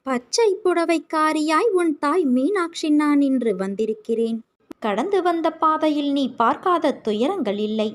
பச்சை புடவைக்காரியாய் உன் தாய் மீனாட்சி நான் இன்று வந்திருக்கிறேன். கடந்து வந்த பாதையில் நீ பார்க்காத துயரங்கள் இல்லை,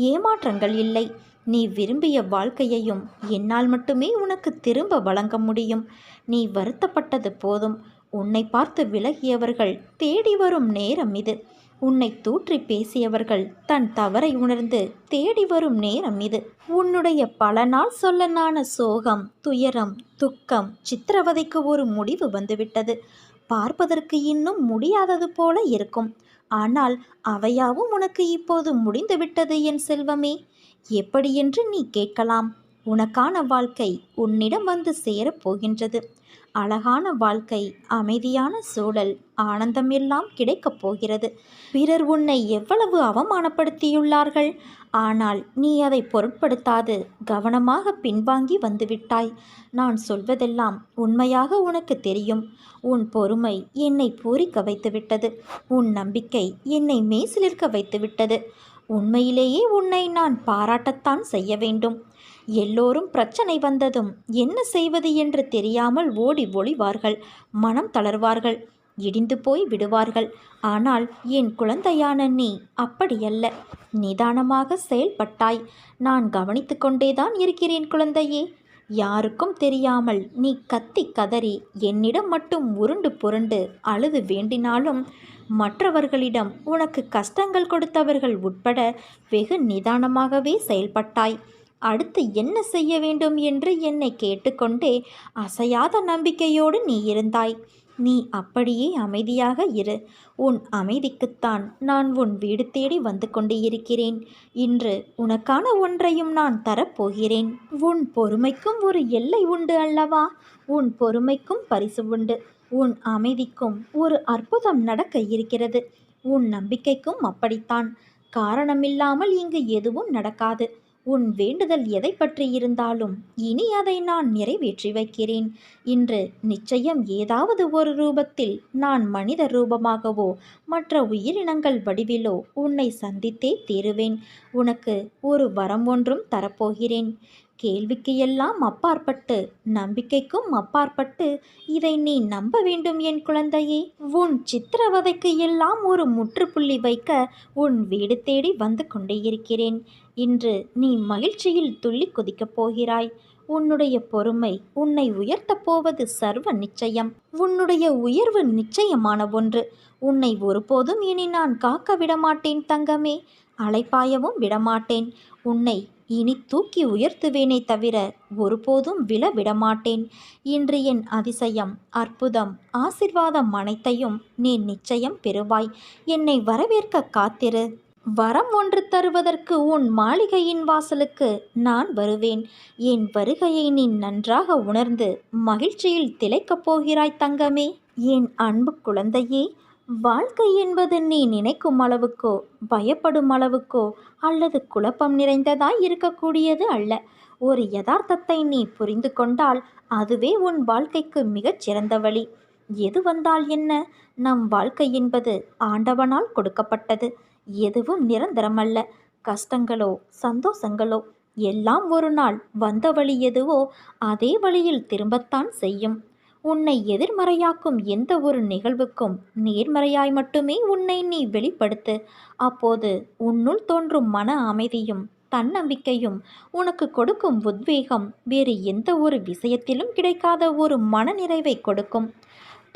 ஏமாற்றங்கள் இல்லை. நீ விரும்பிய வாழ்க்கையையும் என்னால் மட்டுமே உனக்கு திரும்ப வழங்க முடியும். நீ வருத்தப்பட்டது போதும். உன்னை பார்த்து விலகியவர்கள் தேடி வரும் நேரம் இது. உன்னை தூற்றி பேசியவர்கள் தன் தவறை உணர்ந்து தேடி வரும் நேரம் இது. உன்னுடைய பல நாள் சொல்லனான சோகம், துயரம், துக்கம், சித்திரவதைக்கு ஒரு முடிவு வந்துவிட்டது. பார்ப்பதற்கு இன்னும் முடியாதது போல இருக்கும். ஆனால் அவையாவும் உனக்கு இப்போது முடிந்துவிட்டது என் செல்வமே. எப்படியென்று நீ கேட்கலாம். உனக்கான வாழ்க்கை உன்னிடம் வந்து சேரப்போகின்றது. அழகான வாழ்க்கை, அமைதியான சூழல், ஆனந்தம் எல்லாம் கிடைக்கப் போகிறது. பிறர் உன்னை எவ்வளவு அவமானப்படுத்தியுள்ளார்கள். ஆனால் நீ அதை பொருட்படுத்தாது கவனமாக பின்வாங்கி வந்துவிட்டாய். நான் சொல்வதெல்லாம் உண்மையாக உனக்கு தெரியும். உன் பொறுமை என்னை பூரிக்க வைத்துவிட்டது. உன் நம்பிக்கை என்னை மெய்சிலிர்க்க வைத்துவிட்டது. உண்மையிலேயே உன்னை நான் பாராட்டத்தான் செய்ய வேண்டும். எல்லோரும் பிரச்சனை வந்ததும் என்ன செய்வது என்று தெரியாமல் ஓடி ஒளிவார்கள், மனம் தளர்வார்கள், இடிந்து போய் விடுவார்கள். ஆனால் என் குழந்தையான நீ அப்படியல்ல. நிதானமாக செயல்பட்டாய். நான் கவனித்து கொண்டேதான் இருக்கிறேன் குழந்தையே. யாருக்கும் தெரியாமல் நீ கத்தி கதறி என்னிடம் மட்டும் உருண்டு புரண்டு அழுது வேண்டினாலும் மற்றவர்களிடம் உனக்கு கஷ்டங்கள் கொடுத்தவர்கள் உட்பட வெகு நிதானமாகவே செயல்பட்டாய். அடுத்து என்ன செய்ய வேண்டும் என்று என்னை கேட்டுக்கொண்டே அசையாத நம்பிக்கையோடு நீ இருந்தாய். நீ அப்படியே அமைதியாக இரு. உன் அமைதிக்குத்தான் நான் உன் வீடு தேடி வந்து கொண்டு இருக்கிறேன். இன்று உனக்கான ஒன்றையும் நான் தரப்போகிறேன். உன் பொறுமைக்கும் ஒரு எல்லை உண்டு அல்லவா? உன் பொறுமைக்கும் பரிசு உண்டு. உன் அமைதிக்கும் ஒரு அற்புதம் நடக்க இருக்கிறது. உன் நம்பிக்கைக்கும் அப்படித்தான். காரணமில்லாமல் இங்கு எதுவும் நடக்காது. உன் வேண்டுதல் எதை பற்றி இருந்தாலும் இனி அதை நான் நிறைவேற்றி வைக்கிறேன். இன்று நிச்சயம் ஏதாவது ஒரு ரூபத்தில் நான் மனித ரூபமாகவோ மற்ற உயிரினங்கள் வடிவிலோ உன்னை சந்தித்தே தீருவேன். உனக்கு ஒரு வரம் ஒன்றும் தரப்போகிறேன். கேள்விக்கு எல்லாம் அப்பாற்பட்டு, நம்பிக்கைக்கும் அப்பாற்பட்டு இதை நீ நம்ப வேண்டும் என் குழந்தையே. உன் சித்திரவதைக்கு எல்லாம் ஒரு முற்றுப்புள்ளி வைக்க உன் வீடு தேடி வந்து கொண்டே இருக்கிறேன். இன்று நீ மகிழ்ச்சியில் துள்ளி குதிக்கப் போகிறாய். உன்னுடைய பொறுமை உன்னை உயர்த்தப் போவது சர்வ நிச்சயம். உன்னுடைய உயர்வு நிச்சயமான ஒன்று. உன்னை ஒருபோதும் இனி நான் காக்க விடமாட்டேன் தங்கமே. அலைப்பாயவும் விடமாட்டேன். உன்னை இனி தூக்கி உயர்த்துவேனே தவிர ஒருபோதும் விழ விடமாட்டேன். இன்று என் அதிசயம், அற்புதம், ஆசிர்வாதம் அனைத்தையும் நீ நிச்சயம் பெறுவாய். என்னை வரவேற்க காத்திரு. வரம் ஒன்று தருவதற்கு உன் மாளிகையின் வாசலுக்கு நான் வருவேன். என் வருகையை நீ நன்றாக உணர்ந்து மகிழ்ச்சியில் திளைக்கப் போகிறாய் தங்கமே. என் அன்பு குழந்தையே, வாழ்க்கை என்பது நீ நினைக்கும் அளவுக்கோ, பயப்படும் அளவுக்கோ அல்லது குழப்பம் நிறைந்ததாய் இருக்கக்கூடியது அல்ல. ஒரு யதார்த்தத்தை நீ புரிந்து கொண்டால் அதுவே உன் வாழ்க்கைக்கு மிகச் சிறந்த வழி. எது வந்தால் என்ன? நம் வாழ்க்கை என்பது ஆண்டவனால் கொடுக்கப்பட்டது. எதுவும் நிரந்தரமல்ல. கஷ்டங்களோ சந்தோஷங்களோ எல்லாம் ஒரு நாள் வந்த வழி எதுவோ அதே வழியில் திரும்பத்தான் செய்யும். உன்னை எதிர்மறையாக்கும் எந்த ஒரு நிகழ்வுக்கும் நேர்மறையாய் மட்டுமே உன்னை நீ வெளிப்படுத்து. அப்போது உன்னுள் தோன்றும் மன அமைதியும் தன்னம்பிக்கையும் உனக்கு கொடுக்கும் உத்வேகம் வேறு எந்த ஒரு விஷயத்திலும் கிடைக்காத ஒரு மனநிறைவை கொடுக்கும்.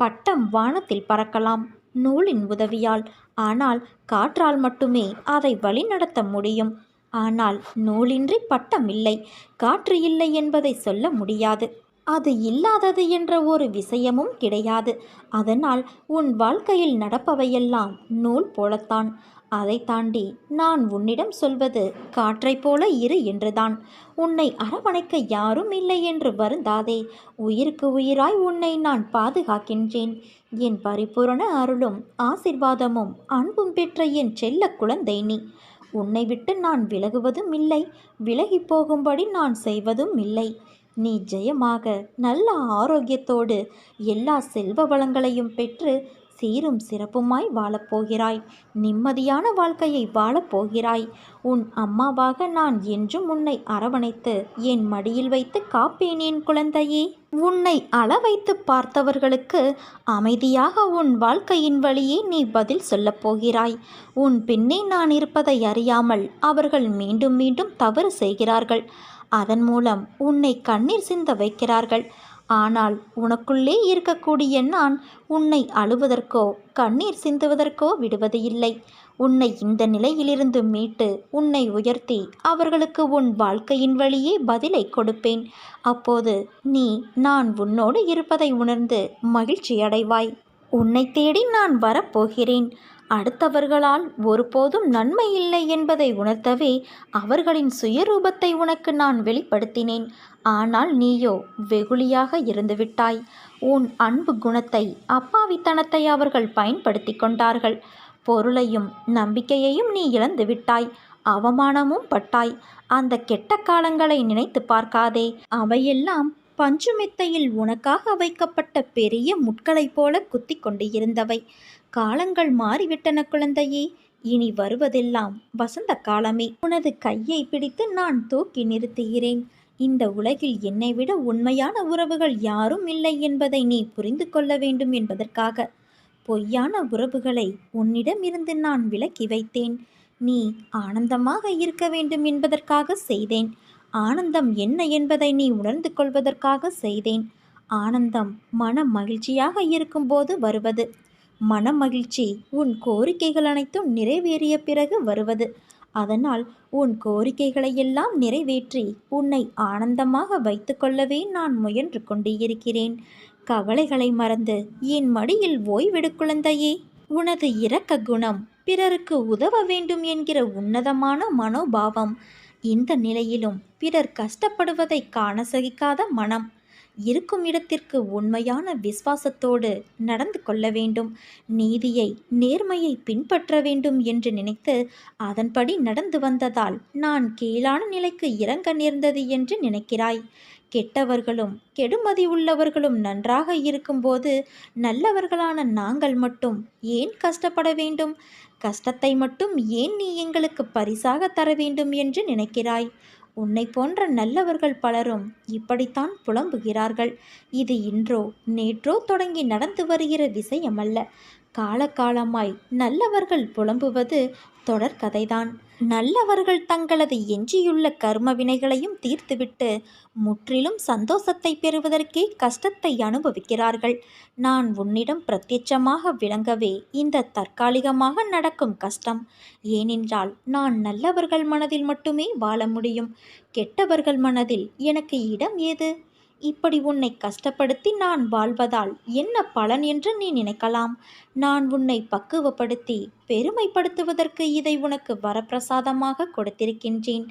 பட்டம் வானத்தில் பறக்கலாம் நூலின் உதவியால். ஆனால் காற்றால் மட்டுமே அதை வழிநடத்த முடியும். ஆனால் நூலின்றி பட்டம் இல்லை, காற்று இல்லை என்பதை சொல்ல முடியாது. அது இல்லாதது என்ற ஒரு விஷயமும் கிடையாது. அதனால் உன் வாழ்க்கையில் நடப்பவையெல்லாம் நூல் போலத்தான். அதை தாண்டி நான் உன்னிடம் சொல்வது காற்றைப் போல இரு என்றுதான். உன்னை அரவணைக்க யாரும் இல்லை என்று வருந்தாதே. உயிருக்கு உயிராய் உன்னை நான் பாதுகாக்கின்றேன். என் பரிபூரண அருளும் ஆசிர்வாதமும் அன்பும் பெற்ற என் செல்ல குழந்தை நீ. உன்னை விட்டு நான் விலகுவதும் இல்லை, விலகி போகும்படி நான் செய்வதும் இல்லை. நீ ஜெயமாக நல்ல ஆரோக்கியத்தோடு எல்லா செல்வ வளங்களையும் பெற்று சீரும் சிறப்புமாய் வாழப்போகிறாய். நிம்மதியான வாழ்க்கையை வாழப்போகிறாய். உன் அம்மாவாக நான் என்றும் உன்னை அரவணைத்து என் மடியில் வைத்து காப்பேன் என் குழந்தையே. உன்னை அள வைத்து பார்த்தவர்களுக்கு அமைதியாக உன் வாழ்க்கையின் வழியே நீ பதில் சொல்லப் போகிறாய். உன் பின்னே நான் இருப்பதை அறியாமல் அவர்கள் மீண்டும் மீண்டும் தவறு செய்கிறார்கள். அதன் மூலம் உன்னை கண்ணீர் சிந்த வைக்கிறார்கள். ஆனால் உனக்குள்ளே இருக்கக்கூடிய நான் உன்னை அழுவதற்கோ கண்ணீர் சிந்துவதற்கோ விடுவது இல்லை. உன்னை இந்த நிலையிலிருந்து மீட்டு உன்னை உயர்த்தி அவர்களுக்கு உன் வாழ்க்கையின் வழியே பதிலை கொடுப்பேன். அப்போது நீ நான் உன்னோடு இருப்பதை உணர்ந்து மகிழ்ச்சி அடைவாய். உன்னை தேடி நான் வரப்போகிறேன். அடுத்தவர்களால் ஒருபோதும் நன்மை இல்லை என்பதை உணர்த்தவே அவர்களின் சுயரூபத்தை உனக்கு நான் வெளிப்படுத்தினேன். ஆனால் நீயோ வெகுளியாக இருந்துவிட்டாய். உன் அன்பு குணத்தை, அப்பாவித்தனத்தை அவர்கள் பயன்படுத்தி கொண்டார்கள். பொருளையும் நம்பிக்கையையும் நீ இழந்து விட்டாய். அவமானமும் பட்டாய். அந்த கெட்ட காலங்களை நினைத்து பார்க்காதே. அவையெல்லாம் பஞ்சுமெத்தையில் உனக்காக வைக்கப்பட்ட பெரிய முட்களைப் போல குத்தி கொண்டு இருந்தவை. காலங்கள் மாறிவிட்டன குழந்தையே. இனி வருவதெல்லாம் வசந்த காலமே. உனது கையை பிடித்து நான் தூக்கி நிறுத்துகிறேன். இந்த உலகில் என்னை விட உண்மையான உறவுகள் யாரும் இல்லை என்பதை நீ புரிந்து கொள்ள வேண்டும் என்பதற்காக பொய்யான உறவுகளை உன்னிடமிருந்து நான் விலக்கி வைத்தேன். நீ ஆனந்தமாக இருக்க வேண்டும் என்பதற்காக செய்தேன். ஆனந்தம் என்ன என்பதை நீ உணர்ந்து கொள்வதற்காக செய்தேன். ஆனந்தம் மன மகிழ்ச்சியாக இருக்கும்போது வருவது. மன மகிழ்ச்சி உன் கோரிக்கைகள் அனைத்தும் நிறைவேறிய பிறகு வருவது. அதனால் உன் கோரிக்கைகளை எல்லாம் நிறைவேற்றி உன்னை ஆனந்தமாக வைத்து கொள்ளவே நான் முயன்று கொண்டு இருக்கிறேன். கவலைகளை மறந்து என் மடியில் ஓய்வெடு குழந்தையே. உனது இரக்க குணம், பிறருக்கு உதவ வேண்டும் என்கிற உன்னதமான மனோபாவம், இந்த நிலையிலும் பிறர் கஷ்டப்படுவதை காண சகிக்காத மனம், இருக்கும் இடத்திற்கு உண்மையான விசுவாசத்தோடு நடந்து கொள்ள வேண்டும். நீதியை, நேர்மையை பின்பற்ற வேண்டும் என்று நினைத்து அதன்படி நடந்து வந்ததால் நான் கீழான நிலைக்கு இறங்க நேர்ந்தது என்று நினைக்கிறாய். கெட்டவர்களும் கெடுமதி உள்ளவர்களும் நன்றாக இருக்கும்போது நல்லவர்களான நாங்கள் மட்டும் ஏன் கஷ்டப்பட வேண்டும்? கஷ்டத்தை மட்டும் ஏன் நீ எங்களுக்கு பரிசாக தர வேண்டும் என்று நினைக்கிறாய்? உன்னை போன்ற நல்லவர்கள் பலரும் இப்படித்தான் புலம்புகிறார்கள். இது இன்றோ நேற்றோ தொடங்கி நடந்து வருகிற விஷயமல்ல. காலகாலமாய் நல்லவர்கள் புலம்புவது தொடர்கதைதான். நல்லவர்கள் தங்களது எஞ்சியுள்ள கர்ம வினைகளையும் தீர்த்துவிட்டு முற்றிலும் சந்தோஷத்தை பெறுவதற்கே கஷ்டத்தை அனுபவிக்கிறார்கள். நான் உன்னிடம் பிரத்யட்சமாக விளங்கவே இந்த தற்காலிகமாக நடக்கும் கஷ்டம். ஏனென்றால் நான் நல்லவர்கள் மனதில் மட்டுமே வாழ முடியும். கெட்டவர்கள் மனதில் எனக்கு இடம் ஏது? இப்படி உன்னை கஷ்டப்படுத்தி நான் வாழ்வதால் என்ன பலன் என்று நீ நினைக்கலாம். நான் உன்னை பக்குவப்படுத்தி பெருமைப்படுத்துவதற்கு இதை உனக்கு வரப்பிரசாதமாக கொடுத்திருக்கின்றேன்.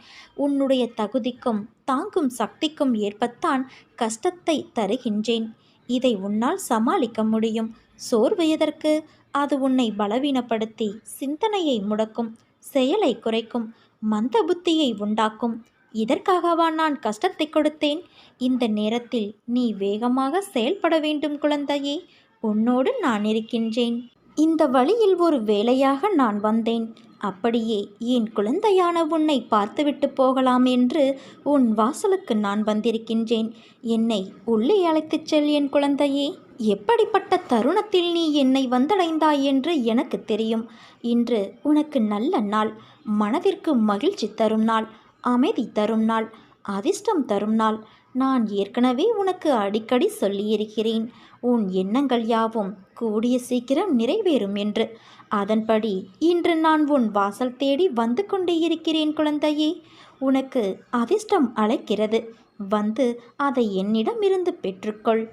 உன்னுடைய தகுதிக்கும் தாங்கும் சக்திக்கும் ஏற்பத்தான் கஷ்டத்தை தருகின்றேன். இதை உன்னால் சமாளிக்க முடியும். சோர்வு எதற்கு? அது உன்னை பலவீனப்படுத்தி சிந்தனையை முடக்கும், செயலை குறைக்கும், மந்த புத்தியை உண்டாக்கும். இதற்காகவா நான் கஷ்டத்தை கொடுத்தேன்? இந்த நேரத்தில் நீ வேகமாக செயல்பட வேண்டும் குழந்தையே. உன்னோடு நான் இருக்கின்றேன். இந்த வழியில் ஒரு வேலையாக நான் வந்தேன். அப்படியே என் குழந்தையான உன்னை பார்த்துவிட்டு போகலாம் என்று உன் வாசலுக்கு நான் வந்திருக்கின்றேன். என்னை உள்ளே அழைத்துச் செல் என் குழந்தையே. எப்படிப்பட்ட தருணத்தில் நீ என்னை வந்தடைந்தாய் என்று எனக்கு தெரியும். இன்று உனக்கு நல்ல நாள், மனதிற்கு மகிழ்ச்சி தரும் நாள், அமைதி தரும் நாள், அதிர்ஷ்டம் தரும் நாள். நான் ஏற்கனவே உனக்கு அடிக்கடி சொல்லியிருக்கிறேன், உன் எண்ணங்கள் யாவும் கூடிய சீக்கிரம் நிறைவேறும் என்று. அதன்படி இன்று நான் உன் வாசல் தேடி வந்து கொண்டே இருக்கிறேன் குழந்தையே. உனக்கு அதிர்ஷ்டம் அழைக்கிறது. வந்து அதை என்னிடம் இருந்து பெற்றுக்கொள்.